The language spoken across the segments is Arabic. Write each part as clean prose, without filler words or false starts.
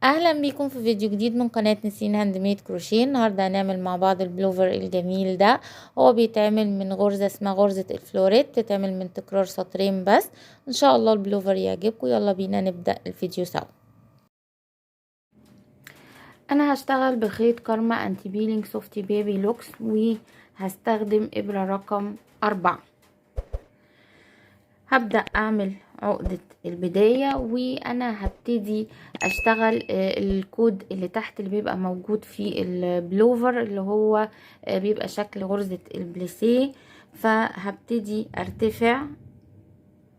اهلا بيكم في فيديو جديد من قناة نسين هاند ميد كروشيه. النهارده هنعمل مع بعض البلوفر الجميل ده. هو بيتعمل من غرزة اسمها غرزة الفلوريت، بتتعمل من تكرار سطرين بس. ان شاء الله البلوفر يعجبكم. يلا بينا نبدأ الفيديو سوا. انا هشتغل بخيط كارما انتي بيلينج سوفتي بيبي لوكس، وهستخدم ابرة رقم 4. هبدأ اعمل عقدة البداية، وانا هبتدي اشتغل الكود اللي تحت اللي بيبقى موجود في البلوفر، اللي هو بيبقى شكل غرزة البليسيه. فهبتدي ارتفع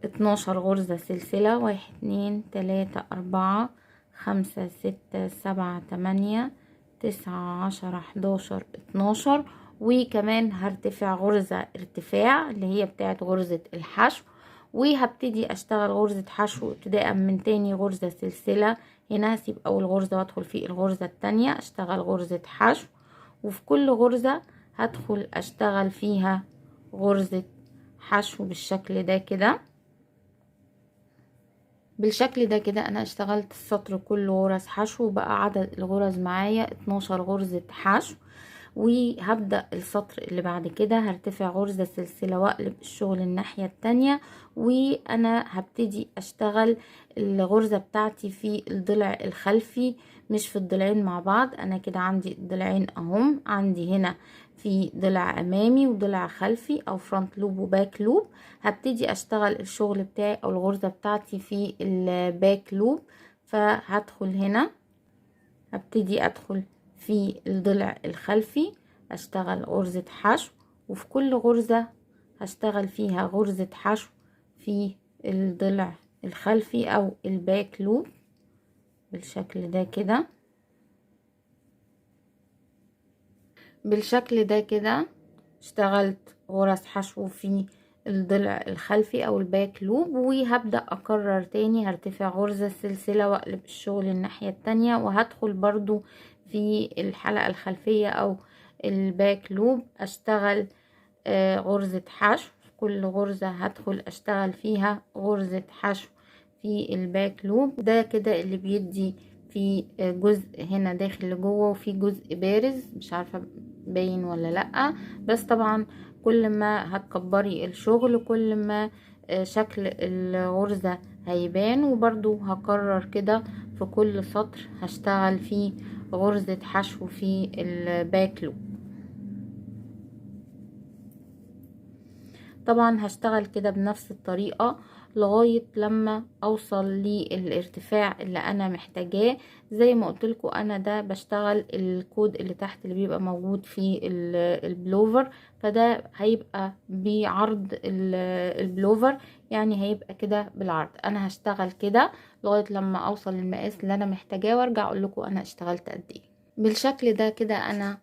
12 غرزة سلسلة، 1 2 3 4 5 6 7 8 9 10 11 12. وكمان هرتفع غرزة ارتفاع اللي هي بتاعت غرزة الحشو، وهبتدي اشتغل غرزة حشو ابتداء من تاني غرزة سلسلة. هنا هسيب اول غرزة وادخل في الغرزة التانية اشتغل غرزة حشو، وفي كل غرزة هدخل اشتغل فيها غرزة حشو بالشكل ده كده. بالشكل ده كده انا اشتغلت السطر كله غرز حشو، وبقى عدد الغرز معايا 12 غرزة حشو. وهبدأ السطر اللي بعد كده هرتفع غرزة سلسلة واقلب الشغل الناحية التانية، وانا هبتدي اشتغل الغرزة بتاعتي في الضلع الخلفي، مش في الضلعين مع بعض. انا كده عندي الضلعين اهم، عندي هنا في ضلع امامي وضلع خلفي او فرونت لوب وباك لوب. هبتدي اشتغل الشغل بتاعي او الغرزة بتاعتي في الباك لوب. فهدخل هنا، هبتدي ادخل في الضلع الخلفي اشتغل غرزة حشو، وفي كل غرزة هشتغل فيها غرزة حشو في الضلع الخلفي او الباك لوب بالشكل ده كده. بالشكل ده كده اشتغلت غرز حشو في الضلع الخلفي او الباك لوب، وهبدأ اكرر تاني. هرتفع غرزة سلسلة واقلب الشغل الناحية التانية، وهدخل برضو في الحلقة الخلفية او الباك لوب اشتغل غرزة حشو. في كل غرزة هدخل اشتغل فيها غرزة حشو في الباك لوب. ده كده اللي بيدي في جزء هنا داخل لجوه، وفي جزء بارز مش عارفة باين ولا لأ. بس طبعا كل ما هتكبري الشغل كل ما شكل الغرزة هيبان. وبرضو هكرر كده في كل سطر هشتغل فيه غرزة حشو في الباك لوب. طبعا هشتغل كده بنفس الطريقة لغاية لما اوصل للارتفاع اللي انا محتاجاه. زي ما قلتلكوا انا ده بشتغل الكود اللي تحت اللي بيبقى موجود في البلوفر، فده هيبقى بعرض البلوفر، يعني هيبقى كده بالعرض. انا هشتغل كده لغاية لما اوصل للمقاس اللي انا محتاجاه، وارجع اقولكوا انا اشتغلت قد ايه. بالشكل ده كده انا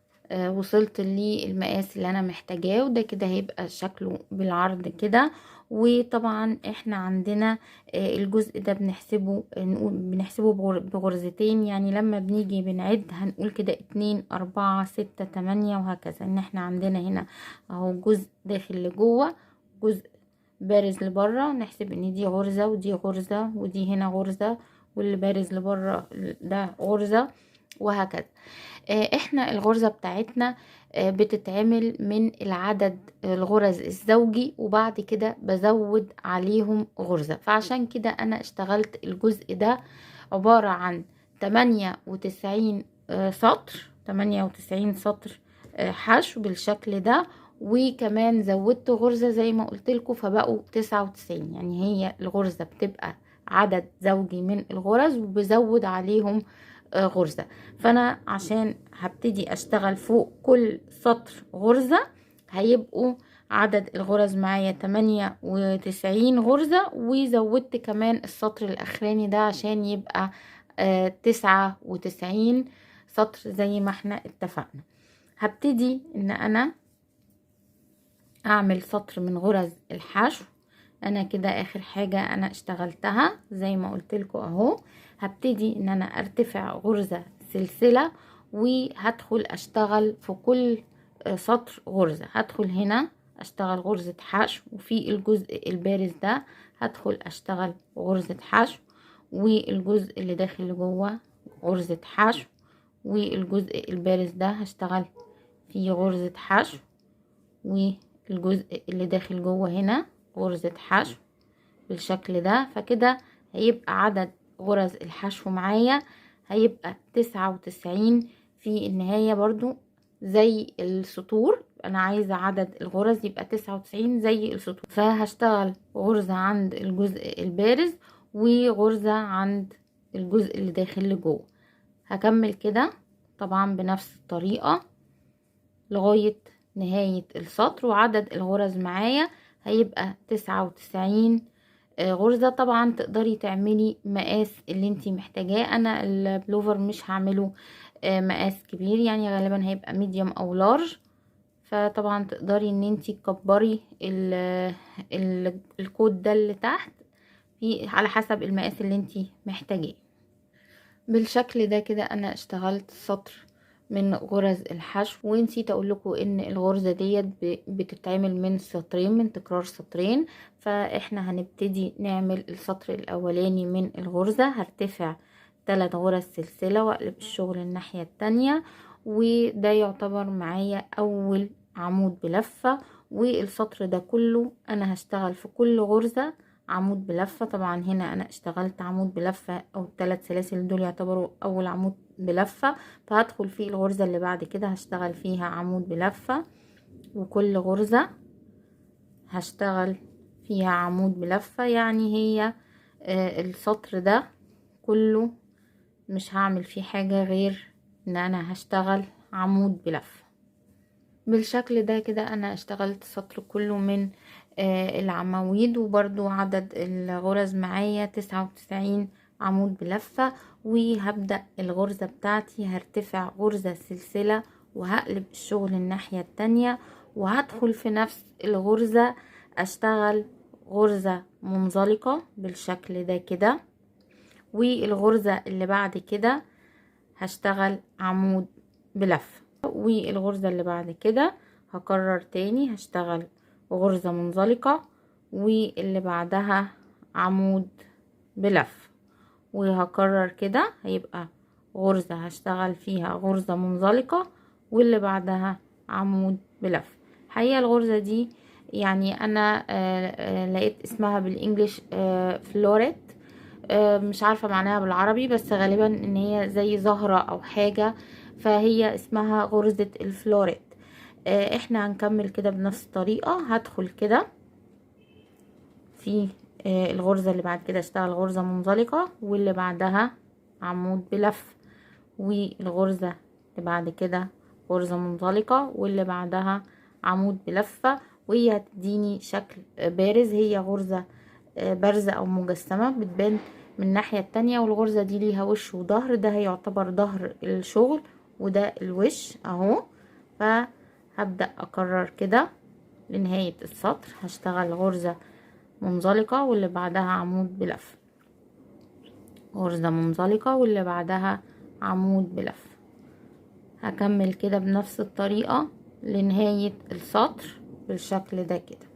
وصلت للمقاس اللي انا محتاجاه، وده كده هيبقى شكله بالعرض كده. وطبعا احنا عندنا الجزء ده بنحسبه، نقول بنحسبه بغرزتين. يعني لما بنيجي بنعد هنقول كده 2 4 6 8 وهكذا. ان احنا عندنا هنا اهو جزء داخل لجوه، جزء بارز لبره، نحسب ان دي غرزة ودي غرزة ودي هنا غرزة، واللي بارز لبره ده غرزة وهكذا. احنا الغرزة بتاعتنا بتتعمل من العدد الغرز الزوجي، وبعد كده بزود عليهم غرزة. فعشان كده انا اشتغلت الجزء ده عبارة عن 98 سطر، 98 سطر حشو بالشكل ده. وكمان زودت غرزة زي ما قلت لكم فبقوا 99. يعني هي الغرزة بتبقى عدد زوجي من الغرز وبزود عليهم غرزة. فانا عشان هبتدي اشتغل فوق كل سطر غرزة هيبقوا عدد الغرز معايا 98 غرزة، وزودت كمان السطر الاخراني ده عشان يبقى 99 سطر زي ما احنا اتفقنا. هبتدي ان انا اعمل سطر من غرز الحشو. انا كده اخر حاجة انا اشتغلتها زي ما قلت لكم اهو. هبتدي ان انا ارتفع غرزة سلسلة، وهدخل اشتغل في كل سطر غرزة. هدخل هنا اشتغل غرزة حشو، وفي الجزء البارز ده هدخل اشتغل غرزة حشو، والجزء اللي داخل لجوه غرزة حشو، والجزء البارز ده هشتغل فيه غرزة حشو، والجزء اللي داخل جوه هنا غرزة حشو بالشكل ده. فكده هيبقى عدد غرز الحشو معايا هيبقى 99 في النهاية. برضو زي السطور انا عايزة عدد الغرز يبقى 99 زي السطور، فهشتغل غرزة عند الجزء البارز وغرزة عند الجزء اللي داخل لجوه. هكمل كده طبعا بنفس الطريقة لغاية نهاية السطر، وعدد الغرز معايا هيبقى 99 غرزة. طبعا تقدري تعملي مقاس اللي انتي محتاجاه. انا البلوفر مش هعمله مقاس كبير، يعني غالبا هيبقى ميديوم او لارج، فطبعا تقدري ان انتي تكبري الكود ده اللي تحت في على حسب المقاس اللي انتي محتاجاه. بالشكل ده كده انا اشتغلت سطر من غرز الحشو، ونسيت اقول لكم ان الغرزه ديت بتتعمل من سطرين، من تكرار سطرين. فاحنا هنبتدي نعمل السطر الاولاني من الغرزه، هرتفع 3 غرز سلسله واقلب الشغل الناحيه التانية، وده يعتبر معايا اول عمود بلفه. والسطر ده كله انا هشتغل في كل غرزه عمود بلفة. طبعا هنا انا اشتغلت عمود بلفة او 3 سلاسل، دول يعتبروا اول عمود بلفة. فهدخل في الغرزة اللي بعد كده هشتغل فيها عمود بلفة، وكل غرزة هشتغل فيها عمود بلفة. يعني هي السطر ده كله مش هعمل فيه حاجة غير ان انا هشتغل عمود بلفة. بالشكل ده كده انا اشتغلت السطر كله من العواميد، وبرضو عدد الغرز معايا 99 عمود بلفة. وهبدأ الغرزة بتاعتي هرتفع غرزة سلسلة وهقلب الشغل الناحية التانية، وهدخل في نفس الغرزة اشتغل غرزة منزلقة بالشكل ده كده. والغرزة اللي بعد كده هشتغل عمود بلفة، والغرزة اللي بعد كده هكرر تاني هشتغل غرزة منزلقة، واللي بعدها عمود بلفة، وهكرر كده هيبقى غرزة هشتغل فيها غرزة منزلقة واللي بعدها عمود بلفة. حقيقة الغرزة دي يعني انا لقيت اسمها بالانجليش فلوريت، مش عارفة معناها بالعربي، بس غالبا ان هي زي زهرة او حاجة، فهي اسمها غرزة الفلوريت. احنا هنكمل كده بنفس الطريقة. هدخل كده في الغرزة اللي بعد كده اشتغل غرزة منزلقة واللي بعدها عمود بلف، والغرزة اللي بعد كده غرزة منزلقة واللي بعدها عمود بلفة، وهي هتديني شكل بارز. هي غرزة بارزة او مجسمة بتبان من الناحية التانية، والغرزة دي ليها وش وظهر، ده هيعتبر ظهر الشغل وده الوش اهو. فهبدأ اكرر كده لنهاية السطر. هشتغل غرزة منزلقة واللي بعدها عمود بلف، غرزة منزلقة واللي بعدها عمود بلف. هكمل كده بنفس الطريقة لنهاية السطر بالشكل ده كده.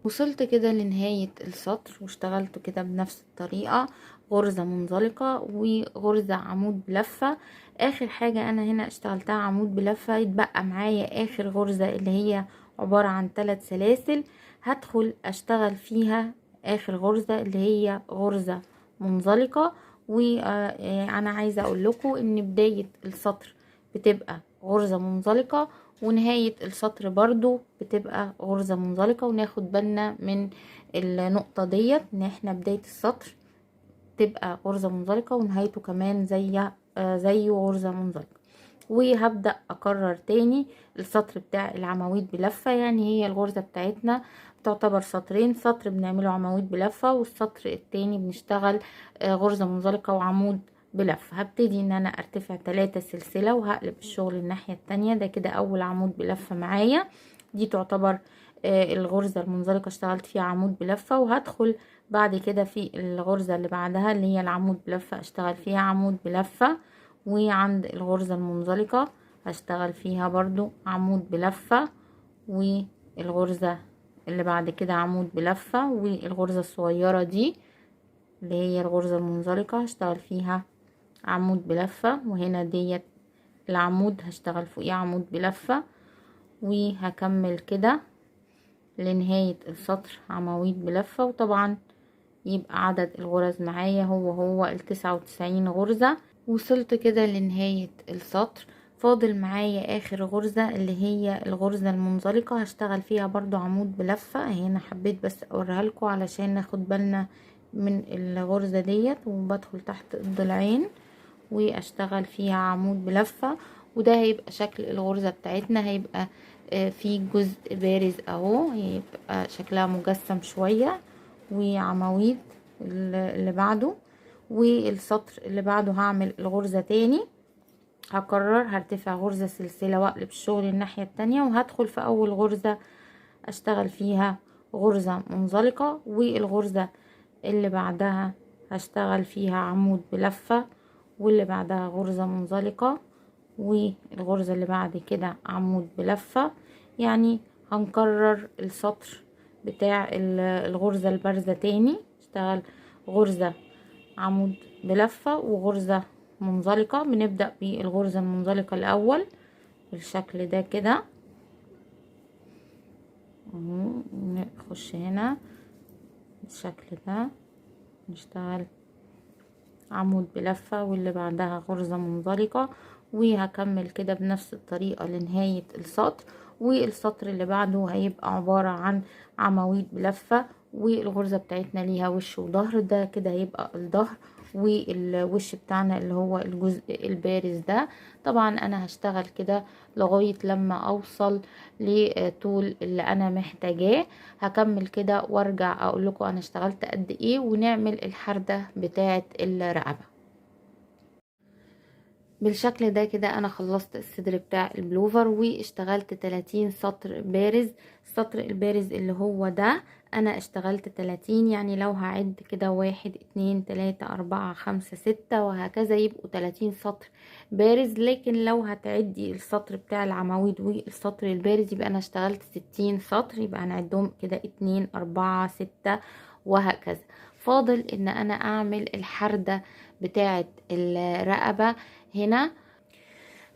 وصلت كده لنهاية السطر واشتغلت كده بنفس الطريقة غرزة منزلقة وغرزة عمود بلفة. اخر حاجة انا هنا اشتغلتها عمود بلفة، يتبقى معايا اخر غرزة اللي هي عبارة عن 3 سلاسل هدخل اشتغل فيها اخر غرزة اللي هي غرزة منزلقة. وانا عايزة اقول لكم ان بداية السطر بتبقى غرزة منزلقة ونهاية السطر برضو بتبقى غرزة منزلقة، وناخد بالنا من النقطة ديت ان احنا بداية السطر تبقى غرزة منزلقة ونهايته كمان زي غرزة منزلقة. وهبدأ اكرر تاني السطر بتاع العواميد بلفة. يعني هي الغرزة بتاعتنا تعتبر سطرين، سطر بنعمله عواميد بلفة والسطر التاني بنشتغل غرزة منزلقة وعمود بلفة. هبتدي ان انا ارتفع 3 سلسلة وهقلب الشغل الناحية التانية. ده كده اول عمود بلفة معايا، دي تعتبر الغرزة المنزلقة اشتغلت فيها عمود بلفة. وهدخل بعد كده في الغرزة اللي بعدها اللي هي العمود بلفة اشتغل فيها عمود بلفة، وعند الغرزة المنزلقة هشتغل فيها برضو عمود بلفة، والغرزة اللي بعد كده عمود بلفة، والغرزة الصغيرة دي اللي هي الغرزة المنزلقة هشتغل فيها عمود بلفة، وهنا ديت العمود هشتغل فوقيه عمود بلفة، وهكمل كده لنهاية السطر عواميد بلفة. وطبعا يبقى عدد الغرز معايا هو ال99 غرزة. وصلت كده لنهاية السطر، فاضل معايا اخر غرزة اللي هي الغرزة المنزلقة، هشتغل فيها برضو عمود بلفة. هنا حبيت بس اوريها لكم علشان ناخد بالنا من الغرزة ديت، وبدخل تحت الضلعين واشتغل فيها عمود بلفة. وده هيبقى شكل الغرزة بتاعتنا، هيبقى في جزء بارز اهو، هيبقى شكلها مجسم شوية، وعواميد اللي بعده، والسطر اللي بعده هعمل الغرزة تاني، هكرر هرتفع غرزة سلسلة واقلب الشغل الناحية التانية، وهدخل في اول غرزة اشتغل فيها غرزة منزلقة، والغرزة اللي بعدها هشتغل فيها عمود بلفة، واللي بعدها غرزة منزلقة، والغرزة اللي بعد كده عمود بلفة. يعني هنكرر السطر بتاع الغرزة البارزة تاني، اشتغل غرزة عمود بلفة وغرزة منزلقة. بنبدأ بالغرزة المنزلقة الأول بالشكل ده كده، نخش هنا بالشكل ده، نشتغل عمود بلفة واللي بعدها غرزة منزلقة، وهكمل كده بنفس الطريقة لنهاية السطر. والسطر اللي بعده هيبقى عبارة عن عواميد بلفة، والغرزة بتاعتنا ليها وش وظهر، ده كده هيبقى الظهر، والوش بتاعنا اللي هو الجزء البارز ده. طبعا انا هشتغل كده لغاية لما اوصل لطول اللي انا محتاجاه. هكمل كده وارجع اقول لكم انا اشتغلت قد ايه، ونعمل الحردة بتاعة الرقبة. بالشكل ده كده انا خلصت الصدر بتاع البلوفر، واشتغلت 30 سطر بارز. السطر البارز اللي هو ده انا اشتغلت 30، يعني لو هعد كده 1 2 3 4 5 6 وهكذا يبقوا 30 سطر بارز. لكن لو هتعدي السطر بتاع العواميد والسطر البارز يبقى انا اشتغلت 60 سطر، يبقى هنعدهم كده 2 4 6 وهكذا. فاضل ان انا اعمل الحردة بتاعة الرقبة هنا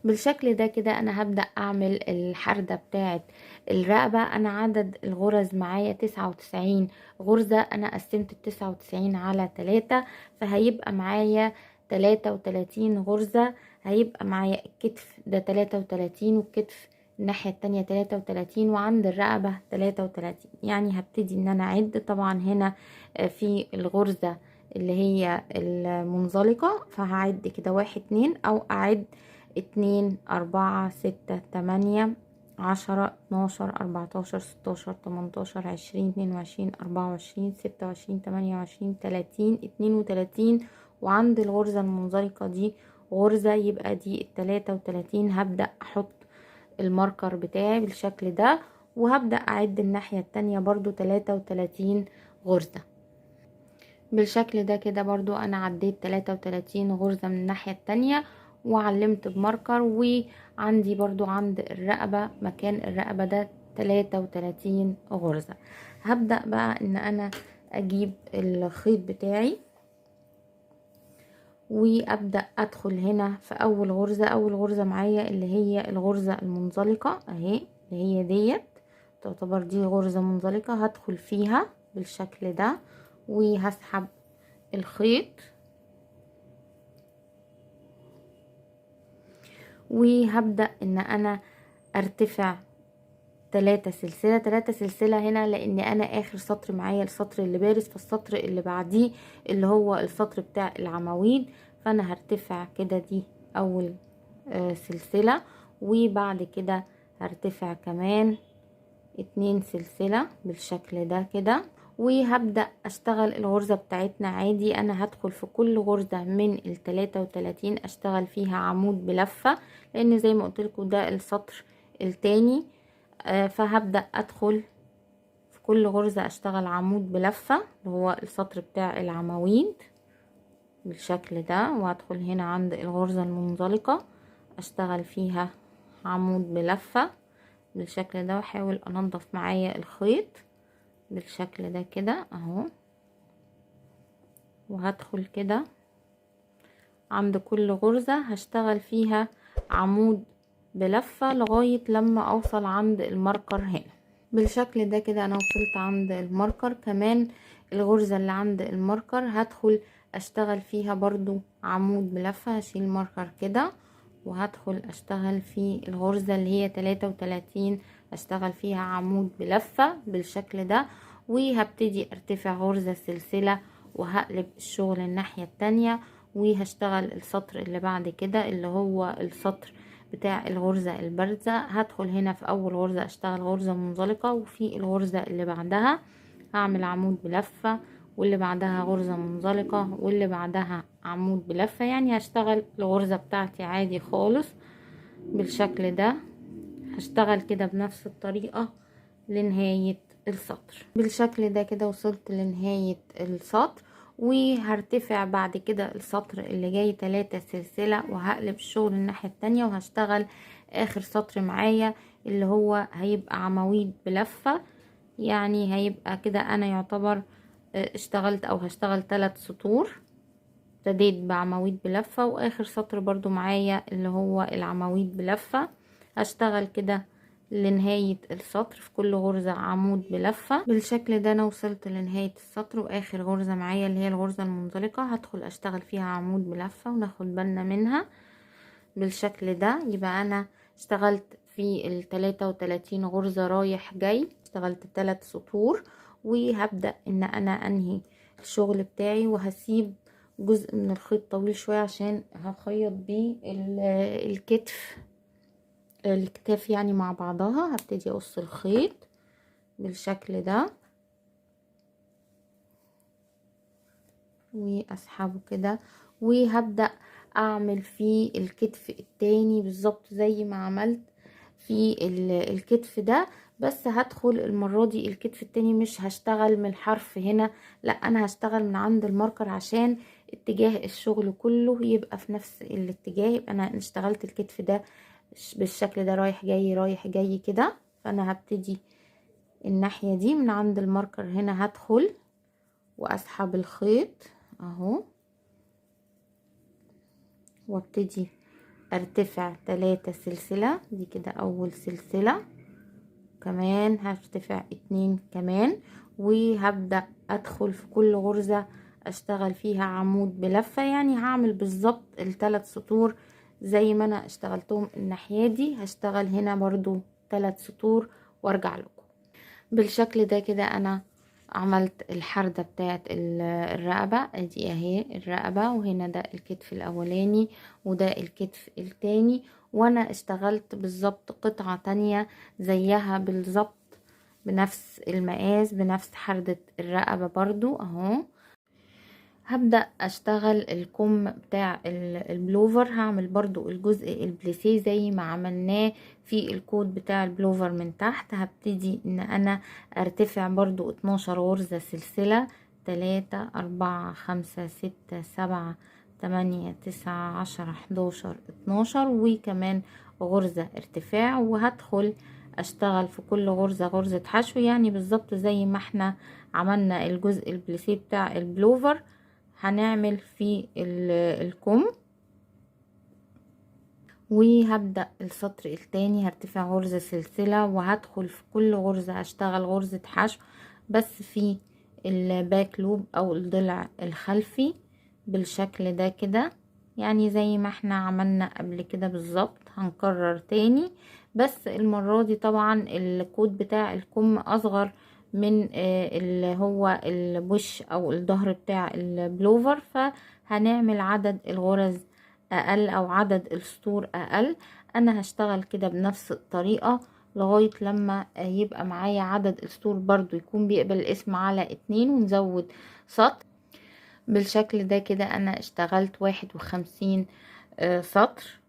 بالشكل ده كده. انا هبدأ اعمل الحردة بتاعت الرقبة. انا عدد الغرز معايا 99 غرزة، انا قسمت ال99 على 3، فهيبقى معايا 33 غرزة. هيبقى معايا الكتف ده 33، والكتف الناحية التانية 33، وعند الرقبة 33. يعني هبتدي ان انا اعد. طبعا هنا في الغرزة اللي هي المنزلقة، فهعد كده 1 2، او اعد 2 4 6 8 10 12 14 16 18 20 22 24 25 26 27 28 30 وعند الغرزة المنزلقة دي غرزة، يبقى دي 33. هبدأ احط الماركر بتاعي بالشكل ده، وهبدأ اعد الناحية التانية برضو 33 غرزة بالشكل ده كده. برضو انا عديت 33 غرزة من الناحية التانية وعلمت بماركر. وعندي برضو عند الرقبة مكان الرقبة ده 33 غرزة. هبدأ بقى ان انا اجيب الخيط بتاعي، وابدأ ادخل هنا في اول غرزة. اول غرزة معايا اللي هي الغرزة المنزلقة اهي، اللي هي ديت تعتبر دي غرزة منزلقة. هدخل فيها بالشكل ده وهسحب الخيط، وهبدأ ان انا ارتفع 3 سلسلة. 3 سلسلة هنا لان انا اخر سطر معايا السطر اللي بارز، فالسطر اللي بعديه اللي هو السطر بتاع العواميد، فانا هرتفع كده دي اول سلسلة، وبعد كده هرتفع كمان 2 سلسلة بالشكل ده كده، وهبدأ اشتغل الغرزة بتاعتنا عادي. انا هدخل في كل غرزة من ال33 اشتغل فيها عمود بلفة، لان زي ما قلت لكم ده السطر التاني. فهبدأ ادخل في كل غرزة اشتغل عمود بلفة اللي هو السطر بتاع العواميد بالشكل ده، وهدخل هنا عند الغرزة المنزلقة اشتغل فيها عمود بلفة بالشكل ده، واحاول انضف معايا الخيط بالشكل ده كده اهو، وهدخل كده عند كل غرزة هشتغل فيها عمود بلفة لغاية لما اوصل عند الماركر هنا. بالشكل ده كده انا وصلت عند الماركر. كمان الغرزة اللي عند الماركر هدخل اشتغل فيها برضو عمود بلفة. هشيل الماركر كده وهدخل اشتغل في الغرزة اللي هي 33 اشتغل فيها عمود بلفة بالشكل ده، وهبتدي ارتفع غرزة سلسلة وهقلب الشغل الناحية التانية، وهشتغل السطر اللي بعد كده اللي هو السطر بتاع الغرزة البارزة. هدخل هنا في اول غرزة اشتغل غرزة منزلقة، وفي الغرزة اللي بعدها هعمل عمود بلفة، واللي بعدها غرزة منزلقة، واللي بعدها عمود بلفة. يعني هشتغل الغرزة بتاعتي عادي خالص بالشكل ده. هشتغل كده بنفس الطريقة لنهاية السطر. بالشكل ده كده وصلت لنهاية السطر، وهرتفع بعد كده السطر اللي جاي 3 سلسلة وهقلب الشغل الناحية التانية، وهشتغل اخر سطر معايا اللي هو هيبقى عواميد بلفة. يعني هيبقى كده انا يعتبر اشتغلت او هشتغل 3 سطور. ابتديت بعواميد بلفة، واخر سطر برضو معايا اللي هو العواميد بلفة. هشتغل كده لنهاية السطر في كل غرزة عمود بلفة. بالشكل ده انا وصلت لنهاية السطر، واخر غرزة معايا اللي هي الغرزة المنزلقة هدخل اشتغل فيها عمود بلفة وناخد بالنا منها بالشكل ده. يبقى انا اشتغلت في 33 غرزة رايح جاي، اشتغلت 3 سطور، وهبدأ ان انا انهي الشغل بتاعي، وهسيب جزء من الخيط طويل شوية عشان هخيط بيه الكتاف يعني مع بعضها. هبتدي اقص الخيط بالشكل ده واسحبه كده، وهبدأ اعمل في الكتف التاني بالظبط زي ما عملت في الكتف ده. بس هدخل المرة دي الكتف التاني مش هشتغل من الحرف هنا، لا انا هشتغل من عند الماركر عشان اتجاه الشغل كله يبقى في نفس الاتجاه. يبقى انا اشتغلت الكتف ده بالشكل ده رايح جاي رايح جاي كده. فانا هبتدي الناحية دي من عند الماركر هنا، هدخل واسحب الخيط اهو، وابتدي ارتفع 3 سلسلة. دي كده اول سلسلة، كمان هرتفع 2 كمان، وهبدأ ادخل في كل غرزة اشتغل فيها عمود بلفة. يعني هعمل بالظبط ال3 سطور زي ما انا اشتغلتهم الناحية دي، هشتغل هنا برضو 3 سطور وارجع لكم. بالشكل ده كده انا عملت الحردة بتاعت الرقبة. ادي اهي الرقبة، وهنا ده الكتف الاولاني وده الكتف التاني، وانا اشتغلت بالظبط قطعة تانية زيها بالظبط بنفس المقاس بنفس حردة الرقبة برضو اهو. هبدأ اشتغل الكم بتاع البلوفر. هعمل برضو الجزء البليسيه زي ما عملناه في الكود بتاع البلوفر من تحت. هبتدي ان انا ارتفع برضو 12 غرزة سلسلة، 3 4 5 6 7 8 9 10 11 12 وكمان غرزة ارتفاع، وهدخل اشتغل في كل غرزة غرزة حشو. يعني بالظبط زي ما احنا عملنا الجزء البليسيه بتاع البلوفر هنعمل في الكم. وهبدأ السطر التاني هرتفع غرزة سلسلة، وهدخل في كل غرزة اشتغل غرزة حشو بس في الباك لوب او الضلع الخلفي بالشكل ده كده. يعني زي ما احنا عملنا قبل كده بالظبط هنكرر تاني، بس المرة دي طبعا الكود بتاع الكم اصغر من اللي هو الوش او الظهر بتاع البلوفر، فهنعمل عدد الغرز اقل او عدد السطور اقل. انا هشتغل كده بنفس الطريقة لغاية لما يبقى معايا عدد السطور برضو يكون بيقبل الاسم على 2 ونزود سطر. بالشكل ده كده انا اشتغلت 51 سطر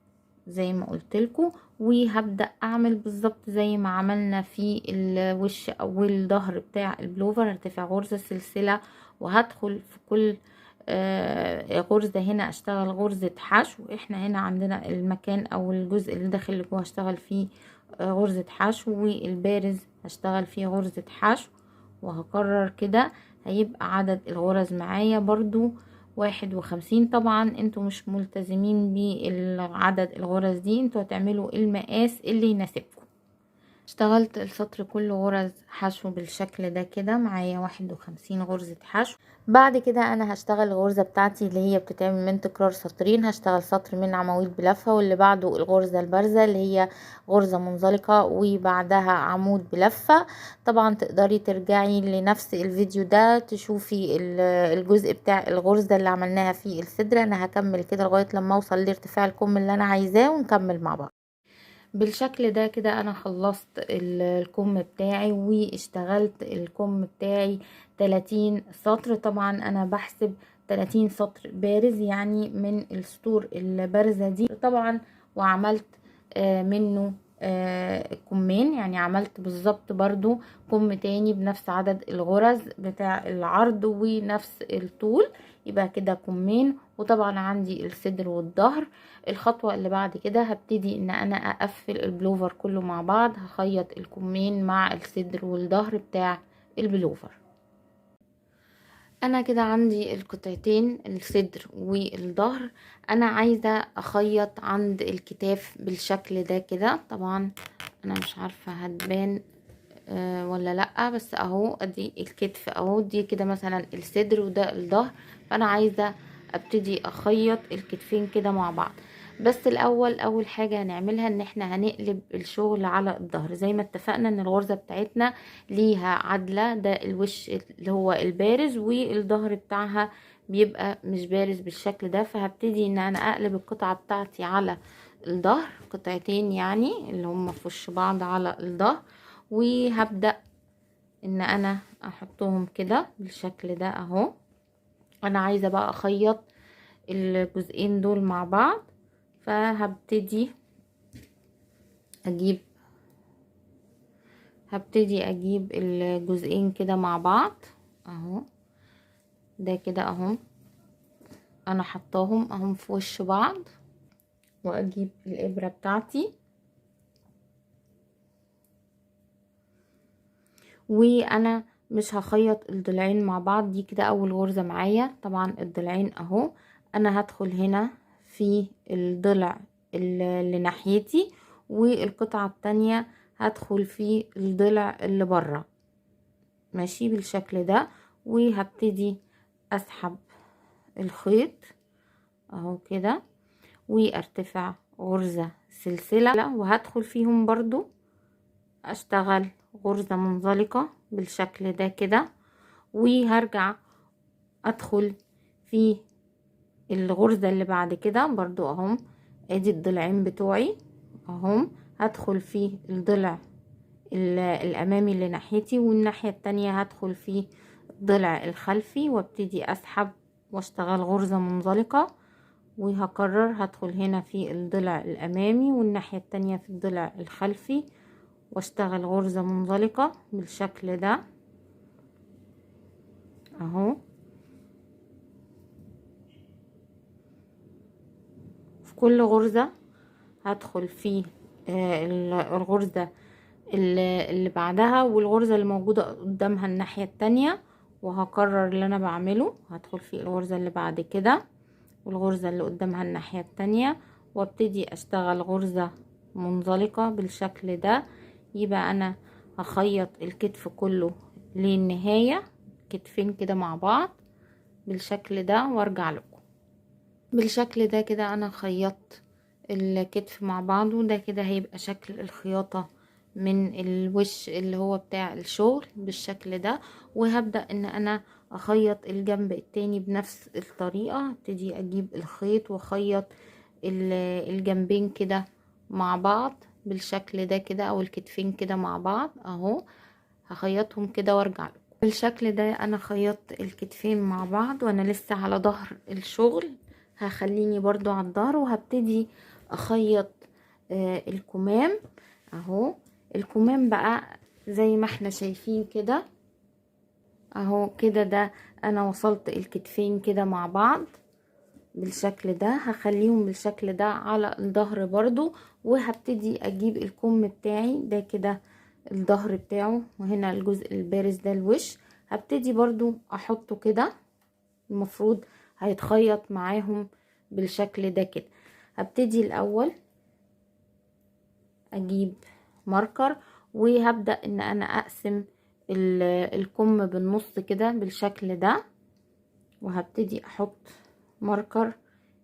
زي ما قلتلكوا، وهبدأ اعمل بالظبط زي ما عملنا في الوش او الظهر بتاع البلوفر. ارتفع غرزة سلسلة وهدخل في كل غرزة هنا اشتغل غرزة حشو. احنا هنا عندنا المكان او الجزء اللي داخل اللي جوه هشتغل فيه غرزة حشو، والبارز هشتغل فيه غرزة حشو، وهكرر كده. هيبقى عدد الغرز معايا برضو 51. طبعا انتوا مش ملتزمين بالعدد الغرز دي، انتوا هتعملوا المقاس اللي يناسبكم. اشتغلت السطر كله غرز حشو بالشكل ده كده، معايا 51 غرزة حشو. بعد كده انا هشتغل الغرزة بتاعتي اللي هي بتتعمل من تكرار سطرين. هشتغل سطر من عواميد بلفة، واللي بعده الغرزة البارزة اللي هي غرزة منزلقة وبعدها عمود بلفة. طبعا تقدري ترجعي لنفس الفيديو ده تشوفي الجزء بتاع الغرزة اللي عملناها في الصدر. انا هكمل كده لغاية لما اوصل لارتفاع الكم اللي انا عايزاه ونكمل مع بعض. بالشكل ده كده انا خلصت الكم بتاعي واشتغلت الكم بتاعي 30 سطر. طبعا انا بحسب 30 سطر بارز، يعني من السطور البارزة دي طبعا، وعملت منه كمين، يعني عملت بالظبط برضو كم تاني بنفس عدد الغرز بتاع العرض ونفس الطول، يبقى كده كمين. وطبعا عندي الصدر والظهر. الخطوة اللي بعد كده هبتدي ان انا اقفل البلوفر كله مع بعض. هخيط الكمين مع الصدر والظهر بتاع البلوفر. انا كده عندي القطعتين الصدر والظهر. انا عايزة اخيط عند الكتاف بالشكل ده كده. طبعا انا مش عارفة هتبان ولا لا، بس اهو ادي الكتف اهو، دي كده مثلا الصدر وده الظهر. فانا عايزة ابتدي اخيط الكتفين كده مع بعض. بس الاول اول حاجة هنعملها ان احنا هنقلب الشغل على الظهر. زي ما اتفقنا ان الغرزة بتاعتنا ليها عدلة، ده الوش اللي هو البارز والظهر بتاعها بيبقى مش بارز بالشكل ده. فهبتدي ان انا اقلب القطعة بتاعتي على الظهر، قطعتين يعني اللي هم في وش بعض على الظهر، وهبدأ ان انا احطهم كده بالشكل ده اهو. انا عايزة بقى اخيط الجزئين دول مع بعض، فهبتدي اجيب الجزئين كده مع بعض اهو. ده كده اهو انا حطاهم اهم في وش بعض، واجيب الابرة بتاعتي وانا مش هخيط الضلعين مع بعض. دي كده اول غرزة معايا. طبعا الضلعين اهو، انا هدخل هنا في الضلع اللي ناحيتي، والقطعة التانية هدخل في الضلع اللي بره، ماشي بالشكل ده. وهبتدي اسحب الخيط اهو كده، وارتفع غرزة سلسلة، وهدخل فيهم برضو اشتغل غرزة منزلقة بالشكل ده كده، وهرجع ادخل في الغرزة اللي بعد كده برضو اهم. ادي الضلعين بتوعي اهم، هدخل في الضلع الامامي اللي ناحيتي، والناحية التانية هدخل في الضلع الخلفي، وابتدي اسحب واشتغل غرزة منزلقة. وهكرر هدخل هنا في الضلع الامامي والناحية التانية في الضلع الخلفي، واشتغل غرزة منزلقة بالشكل ده اهو. في كل غرزة هدخل في الغرزة اللي بعدها والغرزة اللي موجودة قدامها الناحية التانية، وهكرر اللي انا بعمله. هدخل في الغرزة اللي بعد كده والغرزة اللي قدامها الناحية التانية، وابتدي اشتغل غرزة منزلقة بالشكل ده. يبقى انا هخيط الكتف كله للنهاية، كتفين كده مع بعض بالشكل ده، وارجع لكم. بالشكل ده كده انا خيطت الكتف مع بعضه. ده كده هيبقى شكل الخياطة من الوش اللي هو بتاع الشغل بالشكل ده. وهبدأ ان انا اخيط الجنب التاني بنفس الطريقة. ابتدي اجيب الخيط واخيط الجنبين كده مع بعض بالشكل ده كده، او الكتفين كده مع بعض اهو. هخيطهم كده وارجع لكم. بالشكل ده انا خيطت الكتفين مع بعض وانا لسه على ظهر الشغل. هخليني برضو على الظهر، وهبتدي اخيط الكمام اهو. الكمام بقى زي ما احنا شايفين كده اهو كده. ده انا وصلت الكتفين كده مع بعض بالشكل ده. هخليهم بالشكل ده على الظهر برضو، وهبتدي اجيب الكم بتاعي. ده كده الظهر بتاعه، وهنا الجزء البارز ده الوش. هبتدي برضو احطه كده. المفروض هيتخيط معاهم بالشكل ده كده. هبتدي الاول اجيب ماركر وهبدأ ان انا اقسم الكم بالنص كده بالشكل ده، وهبتدي احط ماركر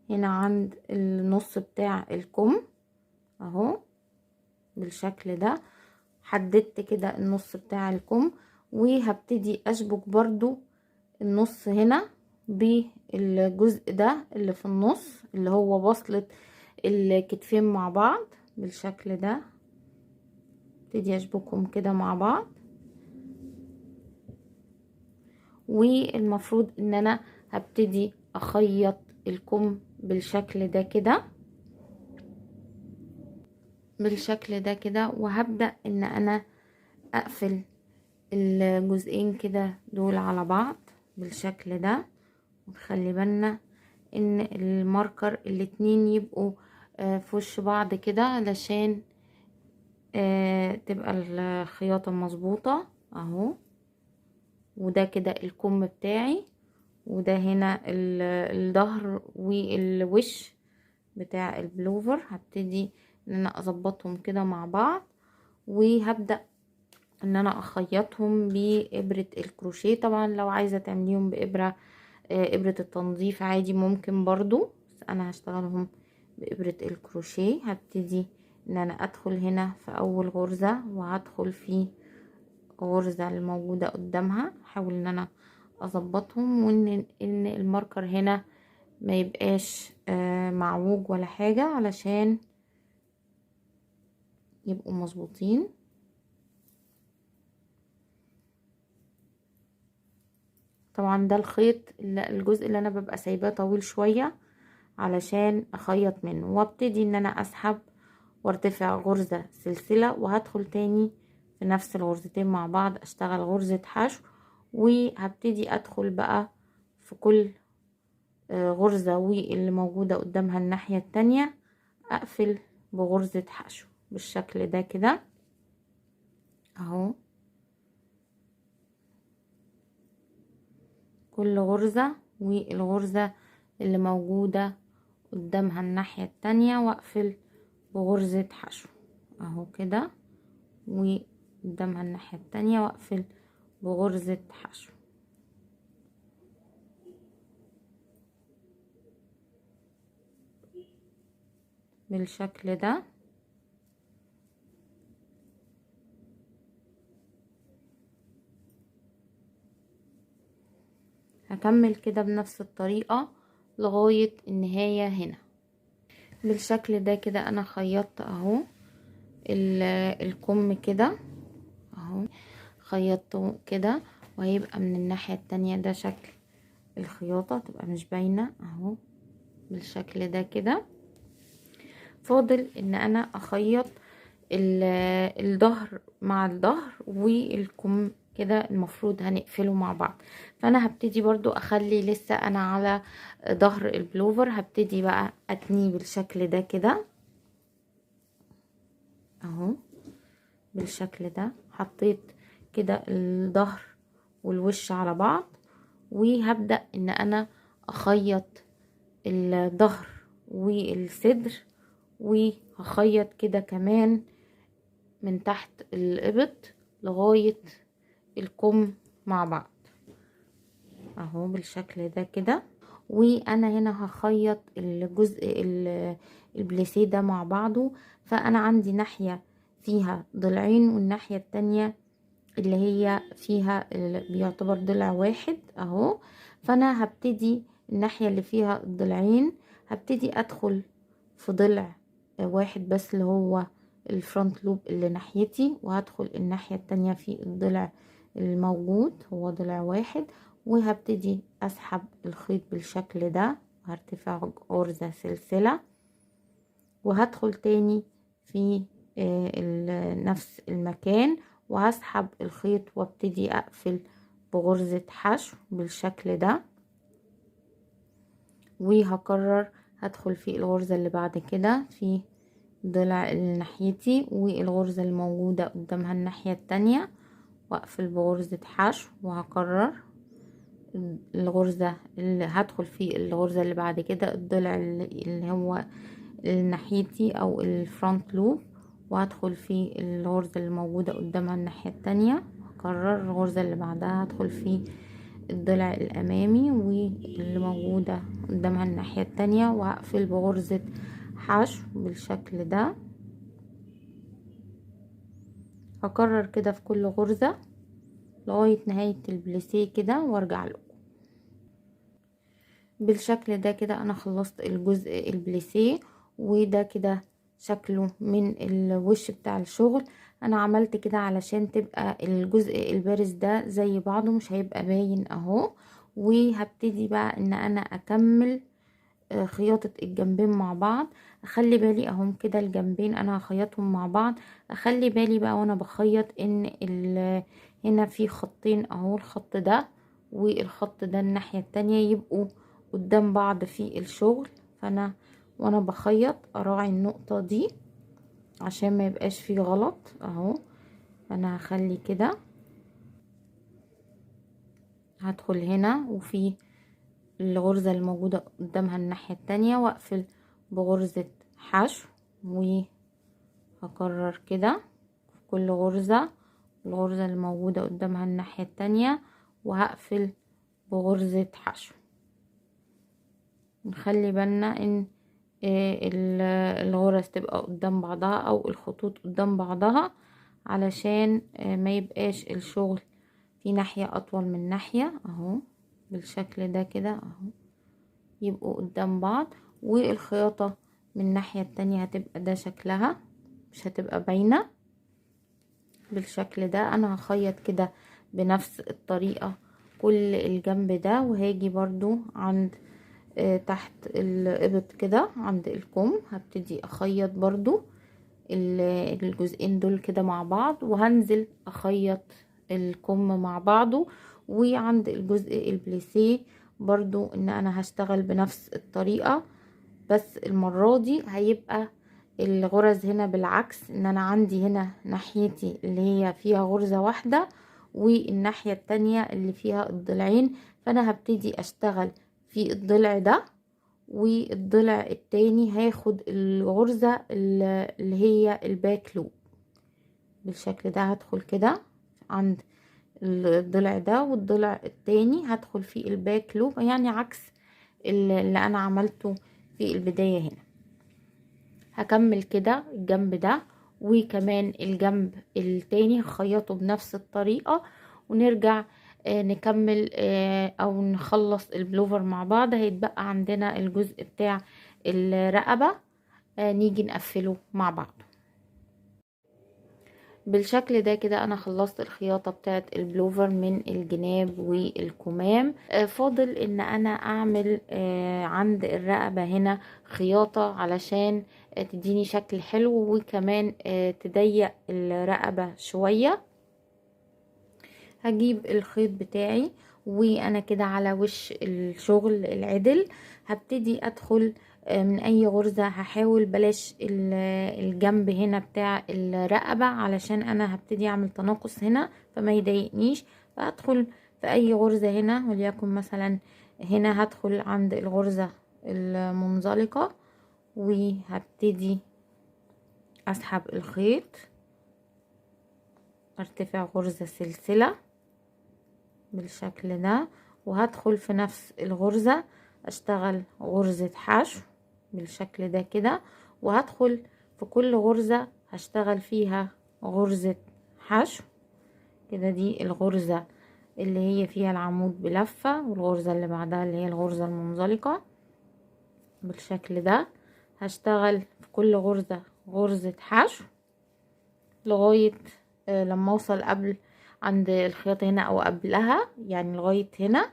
هنا عند النص بتاع الكم اهو بالشكل ده. حددت كده النص بتاع الكم، وهبتدي اشبك برضو النص هنا بالجزء ده اللي في النص اللي هو وصلة الكتفين مع بعض بالشكل ده. ابتدي اشبكهم كده مع بعض، والمفروض ان انا هبتدي اخيط الكم بالشكل ده كده بالشكل ده كده، وهبدأ ان انا اقفل الجزئين كده دول على بعض بالشكل ده. وخلي بالنا ان الماركر الاتنين يبقوا في وش بعض كده علشان تبقى الخياطة مظبوطة اهو. وده كده الكم بتاعي، وده هنا الظهر والوش بتاع البلوفر. هبتدي ان انا اظبطهم كده مع بعض، وهبدأ ان انا اخيطهم بإبرة الكروشيه. طبعا لو عايزة تعمليهم بإبرة إبرة التنظيف عادي ممكن برضو، بس انا هشتغلهم بإبرة الكروشيه. هبتدي ان انا ادخل هنا في اول غرزة، وهدخل في غرزة الموجودة قدامها. احاول ان انا اظبطهم، وان الماركر هنا ما يبقاش معوج ولا حاجة علشان يبقوا مظبوطين. طبعا ده الخيط الجزء اللي انا ببقى سايباه طويل شوية علشان اخيط منه، وابتدي ان انا اسحب وارتفع غرزة سلسلة، وهدخل تاني في نفس الغرزتين مع بعض اشتغل غرزة حشو. وهبتدي ادخل بقى في كل غرزة واللي موجودة قدامها الناحية التانية اقفل بغرزة حشو بالشكل ده كده اهو. كل غرزة والغرزة اللي موجودة قدامها الناحية التانية واقفل بغرزة حشو اهو كده، وقدامها الناحية التانية واقفل بغرزة حشو بالشكل ده. هكمل كده بنفس الطريقة لغاية النهاية هنا بالشكل ده كده. انا خيطت اهو الكم كده اهو، خيطته كده، وهيبقى من الناحية التانية ده شكل الخياطة، تبقى مش باينة اهو بالشكل ده كده. فاضل ان انا اخيط الظهر مع الظهر، والكم كده المفروض هنقفله مع بعض. فانا هبتدي برضو اخلي لسه انا على ظهر البلوفر، هبتدي بقى اتنيه بالشكل ده كده اهو بالشكل ده. حطيت كده الظهر والوش على بعض، وهبدأ ان انا اخيط الظهر والصدر، وهخيط كده كمان من تحت الإبط لغاية الكم مع بعض اهو بالشكل ده كده. وانا هنا هخيط الجزء البليسيه ده مع بعضه. فانا عندي ناحية فيها ضلعين، والناحية التانية اللي هي فيها بيعتبر ضلع واحد اهو. فانا هبتدي الناحية اللي فيها الضلعين هبتدي ادخل في ضلع واحد بس اللي هو الفرونت لوب اللي ناحيتي، وهدخل الناحية التانية في الضلع الموجود هو ضلع واحد، وهبتدي اسحب الخيط بالشكل ده، وهرتفع غرزة سلسلة، وهدخل تاني في نفس المكان، وهسحب الخيط وابتدي اقفل بغرزة حشو بالشكل ده. وهكرر هدخل في الغرزة اللي بعد كده في ضلع اللي ناحيتي، والغرزة الموجودة قدامها الناحية التانية واقفل بغرزة حشو، وهكرر الغرزة اللي هدخل في الغرزة اللي بعد كده الضلع اللي هو ناحيتي او الفرونت لوب، وهدخل في الغرزة اللي موجودة قدامها الناحية التانية، هكرر الغرزة اللي بعدها هدخل في الضلع الامامي واللي موجودة قدامها الناحية التانية، وهقفل بغرزة حشو بالشكل ده. هكرر كده في كل غرزة لغاية نهاية البليسيه كده وارجع لكم. بالشكل ده كده انا خلصت الجزء البليسيه، وده كده شكله من الوش بتاع الشغل. انا عملت كده علشان تبقى الجزء البارز ده زي بعضه مش هيبقى باين اهو. وهبتدي بقى ان انا اكمل خياطة الجنبين مع بعض. اخلي بالي اهم كده الجنبين انا هخيطهم مع بعض. اخلي بالي بقى وانا بخيط ان هنا في خطين اهو، الخط ده والخط ده الناحية التانية يبقوا قدام بعض في الشغل. فانا وانا بخيط اراعي النقطة دي عشان ما يبقاش فيه غلط اهو. انا هخلي كده، هدخل هنا وفي الغرزة الموجودة قدامها الناحية التانية واقفل بغرزة حشو، وهكرر كده في كل غرزة الغرزة الموجودة قدامها الناحية التانية وهقفل بغرزة حشو. نخلي بالنا ان الغرز تبقى قدام بعضها او الخطوط قدام بعضها علشان ما يبقاش الشغل في ناحية اطول من ناحية اهو. بالشكل ده كده اهو يبقوا قدام بعض، والخياطة من الناحية التانية هتبقى ده شكلها مش هتبقى باينة. بالشكل ده انا هخيط كده بنفس الطريقة كل الجنب ده، وهاجي برضو عند تحت الابط كده عند الكم هبتدي اخيط برضو الجزئين دول كده مع بعض، وهنزل اخيط الكم مع بعضه. وعند الجزء البليسيه برضو ان انا هشتغل بنفس الطريقة، بس المرة دي هيبقى الغرز هنا بالعكس، ان انا عندي هنا ناحيتي اللي هي فيها غرزة واحدة والناحية التانية اللي فيها الضلعين. فانا هبتدي اشتغل في الضلع ده، والضلع التاني هاخد الغرزة اللي هي الباك لوب. بالشكل ده هدخل كده عند الضلع ده والضلع التاني هدخل في الباك لوب، يعني عكس اللي انا عملته في البداية هنا. هكمل كده الجنب ده وكمان الجنب التاني هخيطه بنفس الطريقة، ونرجع نكمل او نخلص البلوفر مع بعض. هيتبقى عندنا الجزء بتاع الرقبة نيجي نقفله مع بعض. بالشكل ده كده انا خلصت الخياطة بتاعت البلوفر من الجناب والكمام. فاضل ان انا اعمل عند الرقبة هنا خياطة علشان تديني شكل حلو، وكمان تضيق الرقبة شوية. هجيب الخيط بتاعي وانا كده على وش الشغل العدل هبتدي ادخل من اي غرزة. هحاول بلاش الجنب هنا بتاع الرقبة علشان انا هبتدي اعمل تناقص هنا فما يضايقنيش. فادخل في اي غرزة هنا، وليكن مثلا هنا هدخل عند الغرزة المنزلقة وهبتدي اسحب الخيط، ارتفع غرزة سلسلة بالشكل ده، وهدخل في نفس الغرزة اشتغل غرزة حشو بالشكل ده كده، وهدخل في كل غرزة هشتغل فيها غرزة حشو كده. دي الغرزة اللي هي فيها العمود بلفة، والغرزة اللي بعدها اللي هي الغرزة المنزلقة بالشكل ده. هشتغل في كل غرزة غرزة حشو لغاية لما اوصل قبل عند الخياطة هنا او قبلها، يعني لغاية هنا،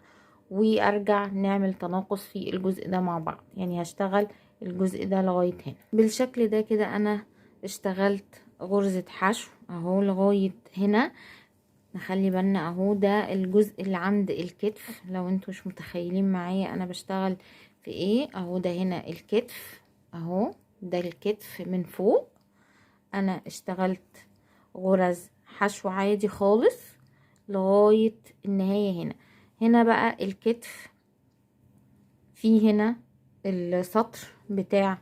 وارجع نعمل تناقص في الجزء ده مع بعض. يعني هشتغل الجزء ده لغاية هنا بالشكل ده كده. انا اشتغلت غرزة حشو اهو لغاية هنا. نخلي بالنا اهو ده الجزء اللي عند الكتف، لو انتوا مش متخيلين معايا انا بشتغل في ايه اهو. ده هنا الكتف اهو، ده الكتف من فوق. انا اشتغلت غرز حشو عادي خالص لغاية النهاية. هنا بقى الكتف، في هنا السطر بتاع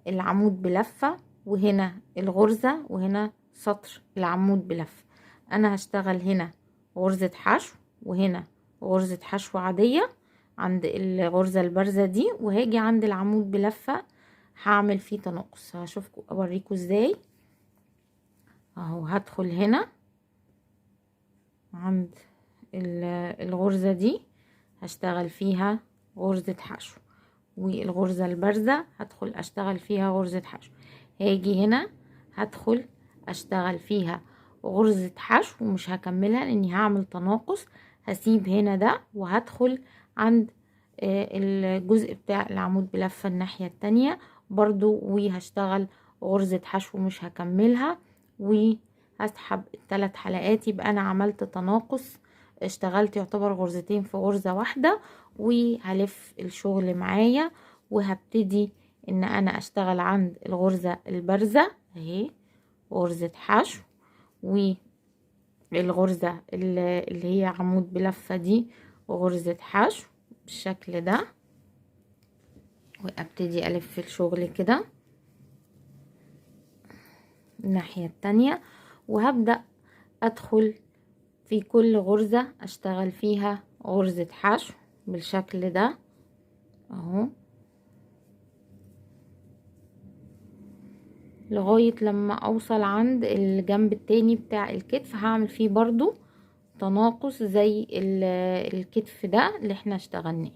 العمود بلفة، وهنا الغرزة، وهنا سطر العمود بلفة. انا هشتغل هنا غرزة حشو، وهنا غرزة حشو عادية عند الغرزة البارزة دي، وهاجي عند العمود بلفة هعمل فيه تناقص. هشوفكم اوريكم ازاي اهو. هدخل هنا عند الغرزة دي هشتغل فيها غرزة حشو، والغرزة البارزة هدخل اشتغل فيها غرزة حشو. هاجي هنا هدخل اشتغل فيها غرزة حشو ومش هكملها لاني هعمل تناقص. هسيب هنا ده وهدخل عند الجزء بتاع العمود بلفة الناحية التانية برضو، وهشتغل غرزة حشو مش هكملها، وهسحب الثلاث حلقات. يبقى انا عملت تناقص، اشتغلت يعتبر غرزتين في غرزة واحدة، وهلف الشغل معايا. وهبتدي ان انا اشتغل عند الغرزة البارزة اهي غرزة حشو، والغرزة اللي هي عمود بلفة دي غرزة حشو بالشكل ده، وابتدي الف الشغل كده الناحية التانية. وهبدأ ادخل في كل غرزة اشتغل فيها غرزة حشو بالشكل ده اهو، لغاية لما اوصل عند الجنب التاني بتاع الكتف. هعمل فيه برضو تناقص زي الكتف ده اللي احنا اشتغلناه.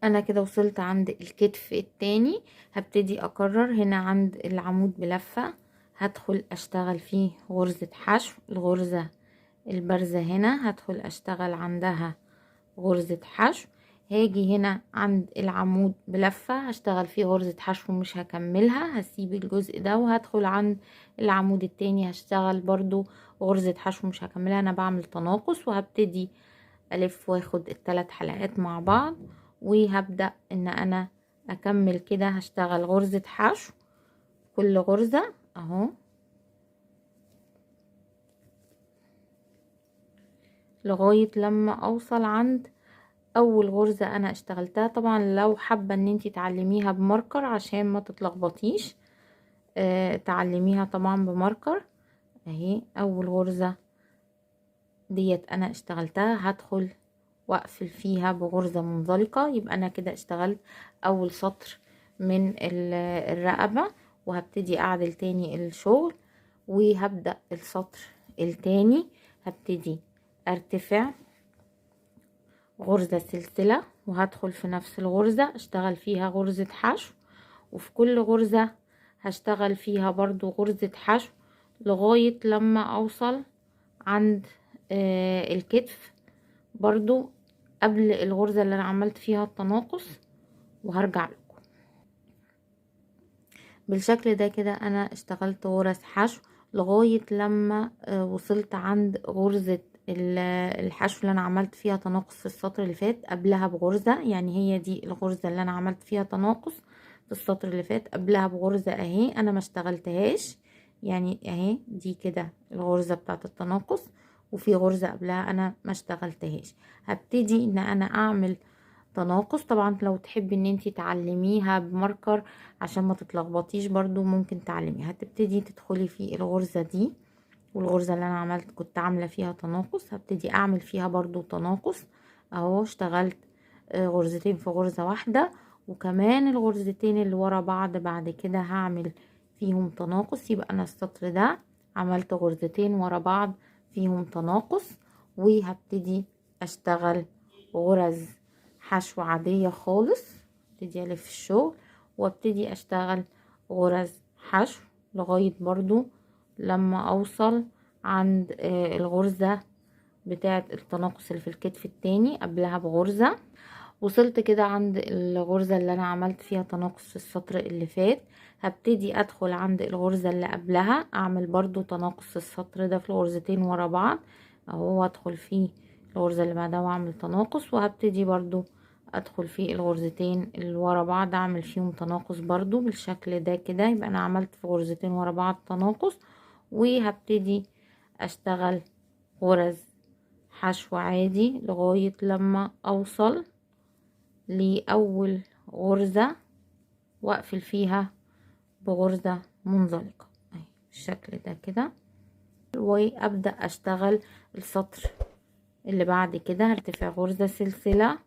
انا كده وصلت عند الكتف التاني. هبتدي اكرر هنا عند العمود بلفة، هدخل اشتغل فيه غرزة حشو. الغرزة البارزة هنا هدخل اشتغل عندها غرزة حشو. هاجي هنا عند العمود بلفة هشتغل فيه غرزة حشو مش هكملها، هسيب الجزء ده وهدخل عند العمود التاني هشتغل برضو غرزة حشو مش هكملها. انا بعمل تناقص وهبتدي الف واخد الثلاث حلقات مع بعض، وهبدأ ان انا اكمل كده. هشتغل غرزة حشو كل غرزة اهو لغاية لما اوصل عند اول غرزة انا اشتغلتها. طبعا لو حابة ان انتي تعلميها بماركر عشان ما تتلخبطيش تعلميها طبعا بماركر اهي. اول غرزة ديت انا اشتغلتها هدخل واقفل فيها بغرزة منزلقة. يبقى انا كده اشتغلت اول سطر من الرقبة، وهبتدي اعدل تاني الشغل، وهبدأ السطر التاني. هبتدي ارتفع غرزة سلسلة، وهدخل في نفس الغرزة اشتغل فيها غرزة حشو، وفي كل غرزة هشتغل فيها برضو غرزة حشو لغاية لما اوصل عند الكتف برضو قبل الغرزة اللي انا عملت فيها التناقص، وهرجع لكم. بالشكل ده كده انا اشتغلت غرز حشو لغاية لما وصلت عند غرزة الحشو اللي انا عملت فيها تناقص في السطر اللي فات قبلها بغرزة. يعني هي دي الغرزة اللي انا عملت فيها تناقص في السطر اللي فات قبلها بغرزة اهي انا ما اشتغلتهاش. يعني اهي دي كده الغرزة بتاعت التناقص، وفي غرزة قبلها انا ما اشتغلتهاش. هبتدي ان انا اعمل تناقص. طبعا لو تحبي ان انتي تعلميها بماركر عشان ما تتلخبطيش برضو ممكن تعلميها. هتبتدي تدخلي في الغرزة دي، والغرزة اللي انا كنت عاملة فيها تناقص هبتدي اعمل فيها برضو تناقص اهو. اشتغلت غرزتين في غرزة واحدة، وكمان الغرزتين اللي ورا بعض بعد كده هعمل فيهم تناقص. يبقى انا السطر ده عملت غرزتين ورا بعض فيهم تناقص، وهبتدي اشتغل غرز حشو عادية خالص. ابتدي الف الشغل وابتدي اشتغل غرز حشو لغاية برضو لما اوصل عند الغرزة بتاعة التناقص اللي في الكتف التاني قبلها بغرزة. وصلت كده عند الغرزة اللي انا عملت فيها تناقص في السطر اللي فات. هبتدي ادخل عند الغرزة اللي قبلها اعمل برضو تناقص في السطر ده في الغرزتين ورا بعض اهو، ادخل فيه الغرزة اللي بعدها واعمل تناقص، وهبتدي برضو ادخل في الغرزتين اللي ورا بعض اعمل فيهم تناقص برضو بالشكل ده كده. يبقى انا عملت في غرزتين ورا بعض تناقص، وهبتدي اشتغل غرز حشو عادي لغاية لما اوصل لأول غرزة واقفل فيها بغرزة منزلقة اهي بالشكل ده كده. وابدأ اشتغل السطر اللي بعد كده. هرتفع غرزة سلسلة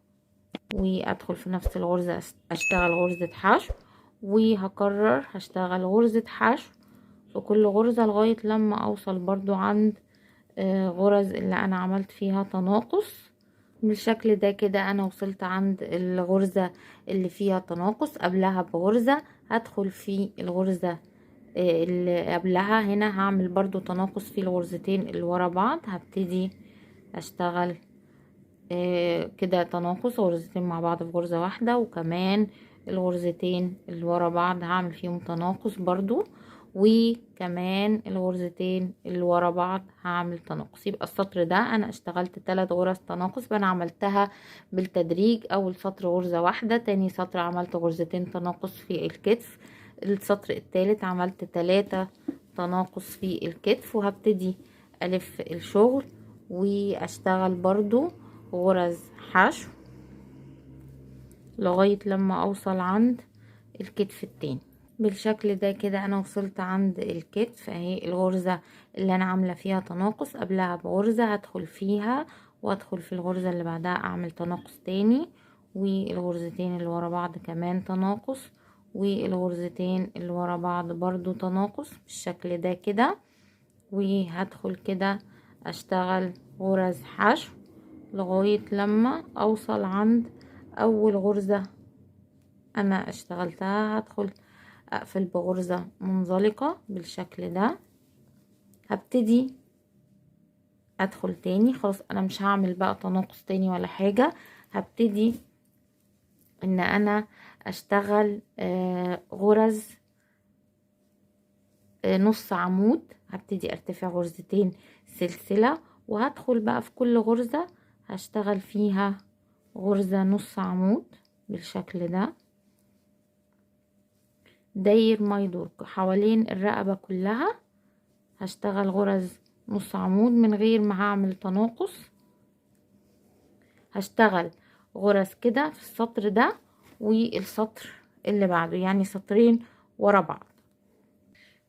وادخل في نفس الغرزة اشتغل غرزة حشو، وهكرر هشتغل غرزة حشو في كل غرزة لغاية لما اوصل برضو عند غرز اللي انا عملت فيها تناقص. بالشكل ده كده انا وصلت عند الغرزة اللي فيها تناقص، قبلها بغرزة هدخل في الغرزة اللي قبلها هنا هعمل برضو تناقص في الغرزتين اللي ورا بعض. هبتدي اشتغل كده تناقص غرزتين مع بعض في غرزة واحدة، وكمان الغرزتين اللي ورا بعض هعمل فيهم تناقص برضو، وكمان الغرزتين اللي ورا بعض هعمل تناقص. يبقى السطر ده انا اشتغلت 3 غرز تناقص، فانا عملتها بالتدريج. اول سطر غرزة واحدة، تاني سطر عملت غرزتين تناقص في الكتف، السطر الثالث عملت 3 تناقص في الكتف، وهبتدي الف الشغل واشتغل برضو غرز حشو لغاية لما اوصل عند الكتف التاني. بالشكل ده كده انا وصلت عند الكتف اهي. الغرزة اللي انا عاملة فيها تناقص قبلها بغرزة هدخل فيها، وادخل في الغرزة اللي بعدها اعمل تناقص تاني، والغرزتين اللي ورا بعض كمان تناقص، والغرزتين اللي ورا بعض برضو تناقص بالشكل ده كده. وهدخل كده اشتغل غرز حشو لغاية لما اوصل عند اول غرزة انا اشتغلتها. هدخل اقفل بغرزة منزلقة بالشكل ده. هبتدي ادخل تاني، خلاص انا مش هعمل بقى تناقص تاني ولا حاجة. هبتدي ان انا اشتغل غرز نص عمود. هبتدي ارتفع غرزتين سلسلة، وهدخل بقى في كل غرزة هشتغل فيها غرزة نص عمود بالشكل ده، داير ما يدور حوالين الرقبة كلها. هشتغل غرز نص عمود من غير ما هعمل تناقص. هشتغل غرز كده في السطر ده والسطر اللي بعده، يعني سطرين ورا بعض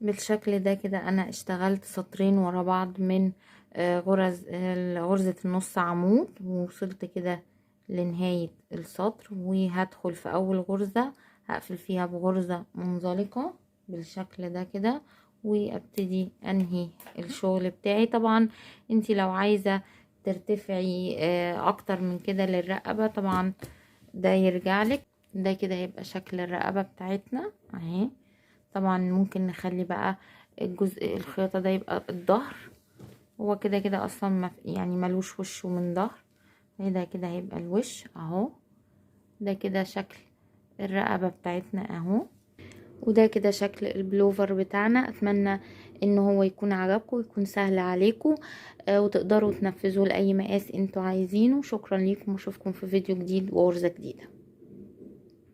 بالشكل ده كده. انا اشتغلت سطرين ورا بعض من غرزة النص عمود، ووصلت كده لنهاية السطر، وهدخل في اول غرزة هقفل فيها بغرزة منزلقة بالشكل ده كده، وابتدي انهي الشغل بتاعي. طبعا انتي لو عايزة ترتفعي اكتر من كده للرقبة طبعا ده يرجع لك. ده كده هيبقى شكل الرقبة بتاعتنا اهي. طبعا ممكن نخلي بقى الجزء الخياطة ده يبقى الظهر، هو كده كده اصلا يعني ملوش وش من ظهر، ده كده هيبقى الوش اهو. ده كده شكل الرقبة بتاعتنا اهو، وده كده شكل البلوفر بتاعنا. اتمنى ان هو يكون عجبكم ويكون سهل عليكم وتقدروا تنفذوه لاي مقاس انتوا عايزينه. شكرا ليكم واشوفكم في فيديو جديد وغرزة جديدة.